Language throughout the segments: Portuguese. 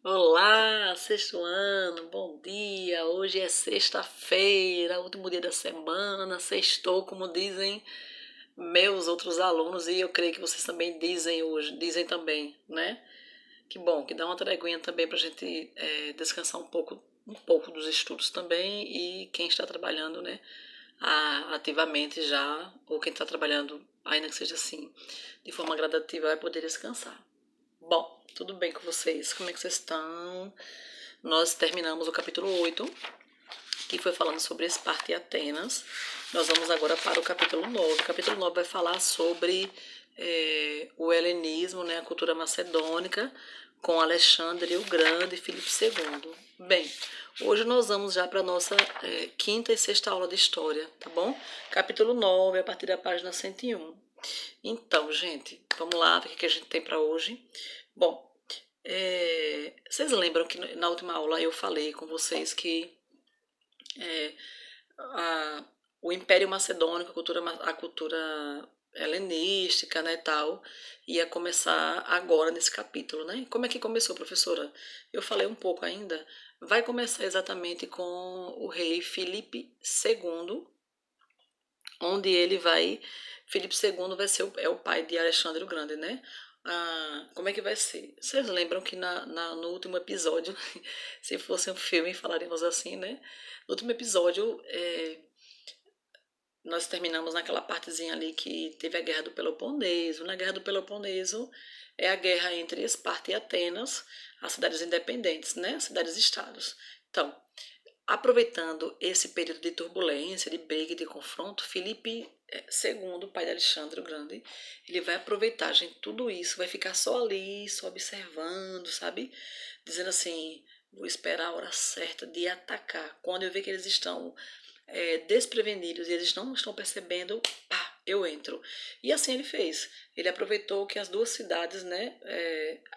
Olá, sexto ano, bom dia. Hoje é sexta-feira, último dia da semana. Sextou, como dizem meus outros alunos, e eu creio que vocês também dizem hoje, dizem também, né? Que bom, que dá uma treguinha também para a gente descansar um pouco dos estudos também, e quem está trabalhando, né, ativamente já, ou quem está trabalhando, ainda que seja assim, de forma gradativa, vai poder descansar. Bom, tudo bem com vocês? Como é que vocês estão? Nós terminamos o capítulo 8, que foi falando sobre Esparta e Atenas. Nós vamos agora para o capítulo 9. O capítulo 9 vai falar sobre o helenismo, né, a cultura macedônica, com Alexandre o Grande e Filipe II. Bem, hoje nós vamos já para a nossa quinta e sexta aula de história, tá bom? Capítulo 9, a partir da página 101. Então, gente, vamos lá ver o que a gente tem para hoje. Bom, vocês lembram que na última aula eu falei com vocês que é, a- o Império Macedônico, a cultura helenística, né, tal, ia começar agora nesse capítulo, né? Como é que começou, professora? Eu falei um pouco ainda. Vai começar exatamente com o rei Filipe II, onde ele vai. Filipe II vai ser o pai de Alexandre o Grande, né? Como é que vai ser? Vocês lembram que no último episódio, se fosse um filme, falaríamos assim, né? No último episódio, nós terminamos naquela partezinha ali que teve a Guerra do Peloponeso. Na Guerra do Peloponeso é a guerra entre Esparta e Atenas, as cidades independentes, né? Cidades-estados. Então, aproveitando esse período de turbulência, de briga e de confronto, Filipe II, pai de Alexandre o Grande, ele vai aproveitar, gente, tudo isso, vai ficar só ali, só observando, sabe? Dizendo assim, vou esperar a hora certa de atacar. Quando eu ver que eles estão desprevenidos e eles não estão percebendo, pá, eu entro. E assim ele fez. Ele aproveitou que as duas cidades, né,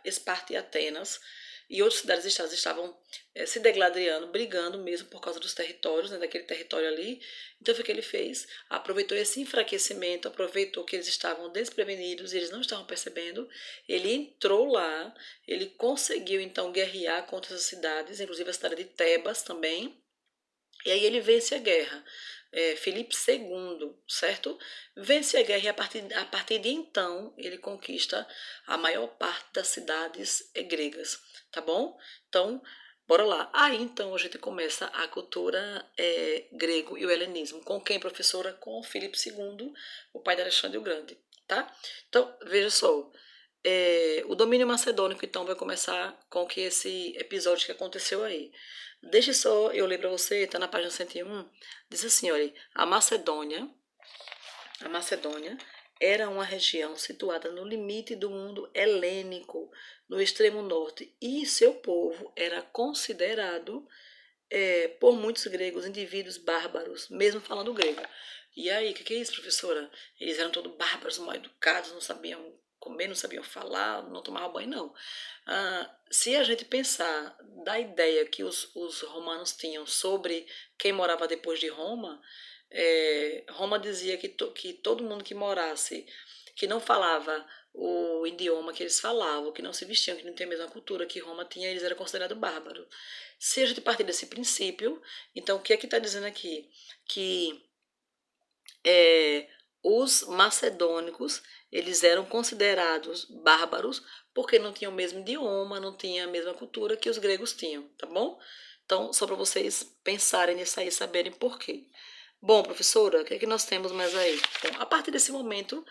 Esparta e Atenas, e outras cidades-estados estavam se degladiando, brigando mesmo por causa dos territórios, né, daquele território ali. Então, foi o que ele fez. Aproveitou esse enfraquecimento, aproveitou que eles estavam desprevenidos e eles não estavam percebendo. Ele entrou lá, ele conseguiu então guerrear contra essas cidades, inclusive a cidade de Tebas também, e aí ele vence a guerra. Filipe II, certo? Vence a guerra e a partir de então ele conquista a maior parte das cidades gregas, tá bom? Então, bora lá. Aí então a gente começa a cultura grego e o helenismo. Com quem, professora? Com Filipe II, o pai de Alexandre o Grande, tá? Então, veja só. O domínio macedônico, então, vai começar com que esse episódio que aconteceu aí. Deixe só eu ler para você, está na página 101, diz assim, olha, a Macedônia era uma região situada no limite do mundo helênico, no extremo norte, e seu povo era considerado por muitos gregos indivíduos bárbaros, mesmo falando grego. E aí, o que é isso, professora? Eles eram todos bárbaros, mal educados, não sabiam comer, não sabiam falar, não tomavam banho, não. Se a gente pensar da ideia que os romanos tinham sobre quem morava depois de Roma, Roma dizia que todo mundo que morasse, que não falava o idioma que eles falavam, que não se vestiam, que não tinha a mesma cultura que Roma tinha, eles eram considerados bárbaros. Se a gente partir desse princípio, então o que é que está dizendo aqui? Que é, os macedônicos eles eram considerados bárbaros porque não tinham o mesmo idioma, não tinham a mesma cultura que os gregos tinham, tá bom? Então, só para vocês pensarem nisso aí e saberem por quê. Bom, professora, o que é que nós temos mais aí? Bom, a partir desse momento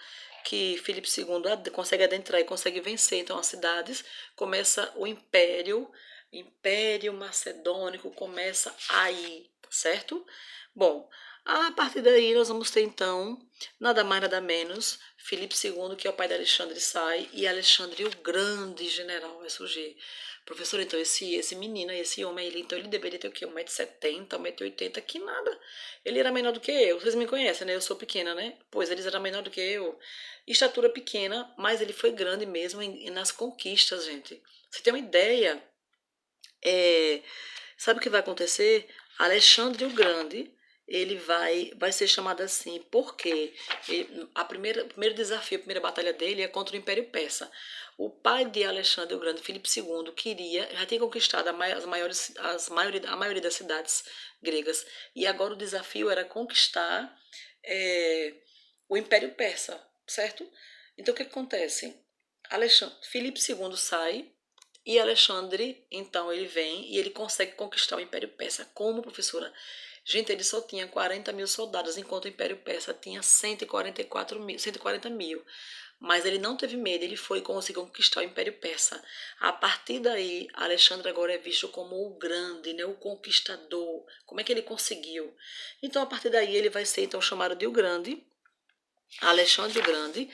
que Filipe II consegue adentrar e consegue vencer então as cidades, começa o Império Macedônico começa aí, certo? Bom, a partir daí nós vamos ter então nada mais nada menos Filipe II, que é o pai de Alexandre, sai, e Alexandre o Grande general vai surgir. Professor, então esse menino, esse homem, ele deveria ter o quê? 1,70 m, 1,80 m, que nada. Ele era menor do que eu. Vocês me conhecem, né? Eu sou pequena, né? Pois eles eram menor do que eu. Estatura pequena, mas ele foi grande mesmo nas conquistas, gente. Você tem uma ideia? É, sabe o que vai acontecer? Alexandre o Grande, ele vai ser chamado assim porque o primeiro desafio, a primeira batalha dele é contra o Império Persa. O pai de Alexandre o Grande, Filipe II, já tinha conquistado a maioria das cidades gregas. E agora o desafio era conquistar é, o Império Persa, certo? Então o que acontece? Filipe II sai e Alexandre, então, ele vem e ele consegue conquistar o Império Persa. Como, professora? Gente, ele só tinha 40 mil soldados, enquanto o Império Persa tinha 140 mil. Mas ele não teve medo, ele foi e conseguiu conquistar o Império Persa. A partir daí, Alexandre agora é visto como o grande, né, o conquistador. Como é que ele conseguiu? Então, a partir daí, ele vai ser então chamado de o Grande, Alexandre o Grande,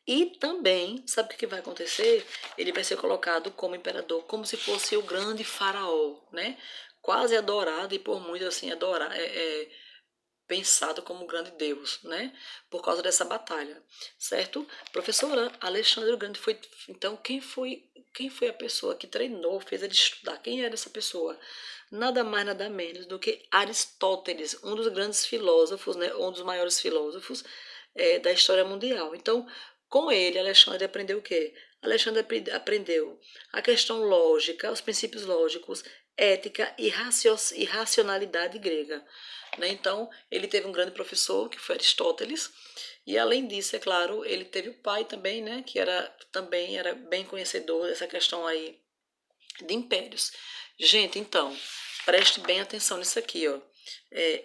e também, sabe o que vai acontecer? Ele vai ser colocado como imperador, como se fosse o grande faraó, né? Quase adorado e por muitos assim pensado como um grande deus, né? Por causa dessa batalha, certo? Professora, Alexandre o Grande foi, então, quem foi a pessoa que treinou, fez ele estudar? Quem era essa pessoa? Nada mais, nada menos do que Aristóteles, um dos grandes filósofos, né? Um dos maiores filósofos da história mundial. Então, com ele, Alexandre aprendeu o quê? Alexandre aprendeu a questão lógica, os princípios lógicos, ética e racionalidade grega. Né? Então, ele teve um grande professor, que foi Aristóteles, e além disso, é claro, ele teve o pai também, né, que também era bem conhecedor dessa questão aí de impérios. Gente, então, preste bem atenção nisso aqui, ó.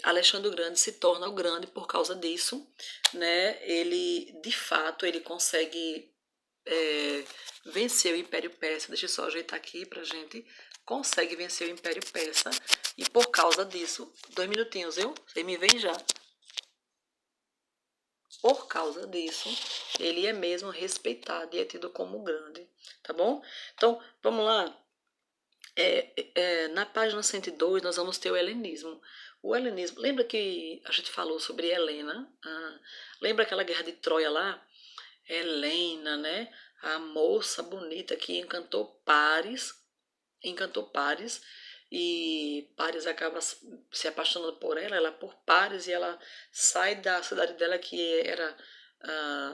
Alexandre o Grande se torna o grande por causa disso, né? Ele, de fato, ele consegue vencer o Império Persa. Deixa eu só ajeitar aqui pra gente. Consegue vencer o Império Persa e por causa disso, 2 minutinhos, viu? Você me vem já. Por causa disso, ele é mesmo respeitado e é tido como grande, tá bom? Então, vamos lá. Na página 102, nós vamos ter o helenismo. O helenismo, lembra que a gente falou sobre Helena? Lembra aquela guerra de Troia lá? Helena, né? A moça bonita que encantou Paris e Paris acaba se apaixonando por ela, ela por Paris e ela sai da cidade dela que era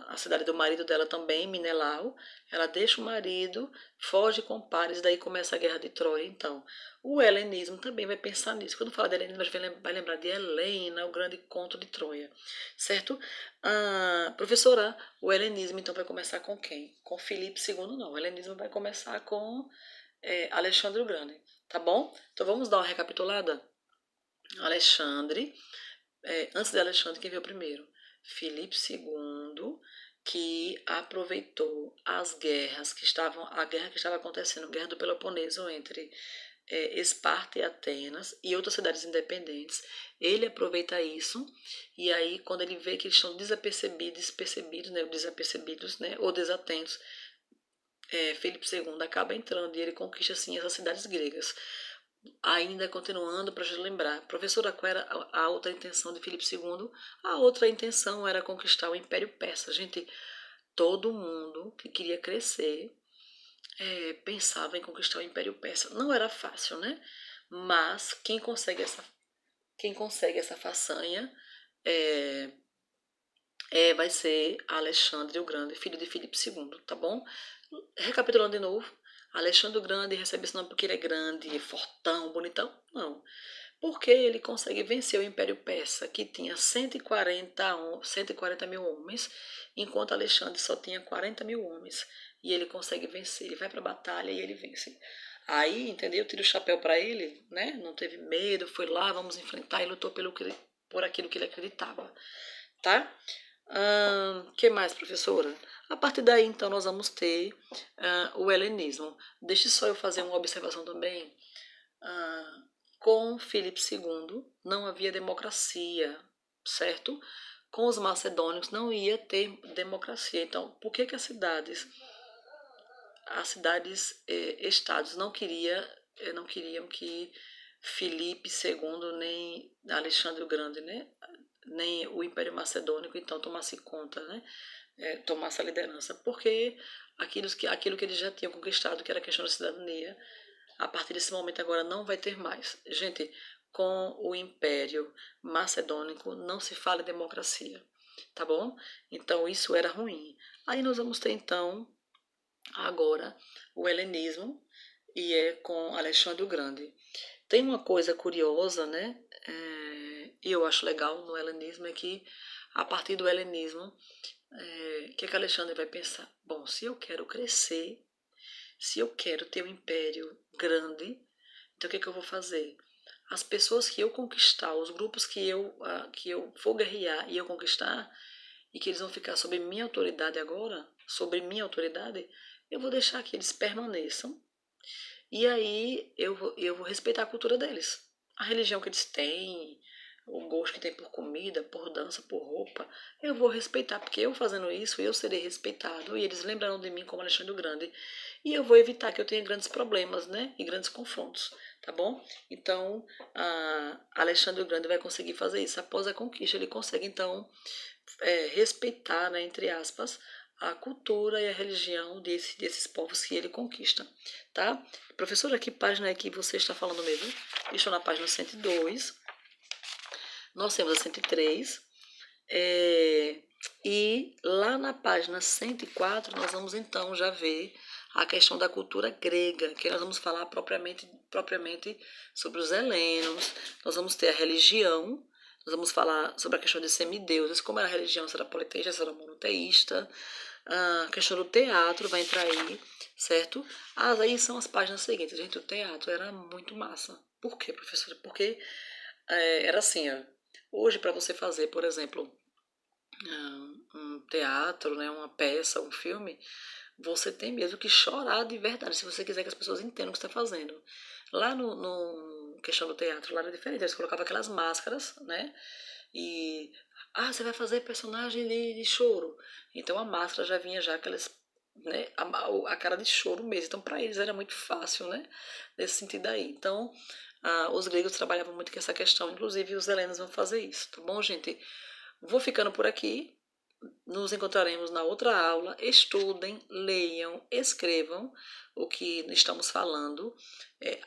a cidade do marido dela também, Minelau. Ela deixa o marido, foge com Paris, daí começa a guerra de Troia. Então, o helenismo também vai pensar nisso. Quando fala de helenismo, a gente vai lembrar de Helena, o grande conto de Troia, certo? Professora, o helenismo então vai começar com quem? Com Filipe II, não. O helenismo vai começar com Alexandre o Grande, tá bom? Então vamos dar uma recapitulada? Alexandre, antes de Alexandre, quem veio primeiro? Filipe II, que aproveitou a guerra que estava acontecendo, a guerra do Peloponeso entre Esparta e Atenas e outras cidades independentes. Ele aproveita isso e aí quando ele vê que eles estão desapercebidos, né, ou desatentos, Filipe II acaba entrando e ele conquista assim essas cidades gregas. Ainda continuando para a gente lembrar, professora, qual era a outra intenção de Filipe II? A outra intenção era conquistar o Império Persa. Gente, todo mundo que queria crescer pensava em conquistar o Império Persa. Não era fácil, né? Mas quem consegue essa façanha é, vai ser Alexandre o Grande, filho de Filipe II, tá bom? Recapitulando de novo, Alexandre o Grande recebe esse nome porque ele é grande, fortão, bonitão? Não. Porque ele consegue vencer o Império Persa, que tinha 140 mil homens, enquanto Alexandre só tinha 40 mil homens. E ele consegue vencer, ele vai para a batalha e ele vence. Aí, entendeu? Tira o chapéu para ele, né? Não teve medo, foi lá, vamos enfrentar e lutou por aquilo que ele acreditava, tá? Que mais, professora? A partir daí, então, nós vamos ter o helenismo. Deixe só eu fazer uma observação também. Com Filipe II não havia democracia, certo? Com os macedônios não ia ter democracia. Então, por que estados não queriam que Filipe II nem Alexandre o Grande, né? Nem o Império Macedônico então tomasse conta, né? Tomasse a liderança, porque aquilo que eles já tinham conquistado, que era a questão da cidadania, a partir desse momento agora não vai ter mais. Gente, com o Império Macedônico não se fala em democracia, tá bom? Então isso era ruim. Aí nós vamos ter então agora o helenismo e é com Alexandre o Grande. Tem uma coisa curiosa, né? E eu acho legal no helenismo é que a partir do helenismo, o que Alexandre vai pensar? Bom, se eu quero crescer, se eu quero ter um império grande, então o que eu vou fazer? As pessoas que eu conquistar, os grupos que eu for guerrear e eu conquistar, e que eles vão ficar sob minha autoridade agora, sobre minha autoridade, eu vou deixar que eles permaneçam. E aí eu vou respeitar a cultura deles. A religião que eles têm, o gosto que tem por comida, por dança, por roupa, eu vou respeitar, porque eu fazendo isso, eu serei respeitado e eles lembrarão de mim como Alexandre o Grande. E eu vou evitar que eu tenha grandes problemas, né? E grandes confrontos, tá bom? Então, Alexandre o Grande vai conseguir fazer isso. Após a conquista, ele consegue, então, respeitar, né, entre aspas, a cultura e a religião desses povos que ele conquista, tá? Professora, que página é que você está falando mesmo? Estou na página 102, nós temos a 103, e lá na página 104 nós vamos então já ver a questão da cultura grega, que nós vamos falar propriamente sobre os helenos, nós vamos ter a religião, nós vamos falar sobre a questão de semideuses, como era a religião, se era politeísta, se era monoteísta, a questão do teatro vai entrar aí, certo? Aí são as páginas seguintes. Gente, o teatro era muito massa. Por quê, professora? Porque era assim, ó. Hoje, para você fazer, por exemplo, um teatro, né, uma peça, um filme, você tem mesmo que chorar de verdade, se você quiser que as pessoas entendam o que você está fazendo. Lá no questão do teatro, lá era diferente, eles colocavam aquelas máscaras, né? E, você vai fazer personagem de choro. Então a máscara já vinha já aquelas, né, a cara de choro mesmo. Então para eles era muito fácil, né? Nesse sentido aí. Então, os gregos trabalhavam muito com essa questão, inclusive os helenos vão fazer isso, tá bom, gente? Vou ficando por aqui. Nos encontraremos na outra aula. Estudem, leiam, escrevam o que estamos falando,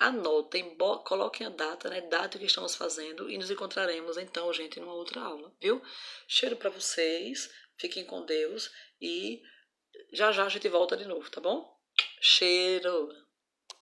anotem, coloquem a data, né? Data que estamos fazendo e nos encontraremos então, gente, numa outra aula, viu? Cheiro para vocês, fiquem com Deus e já já a gente volta de novo, tá bom? Cheiro!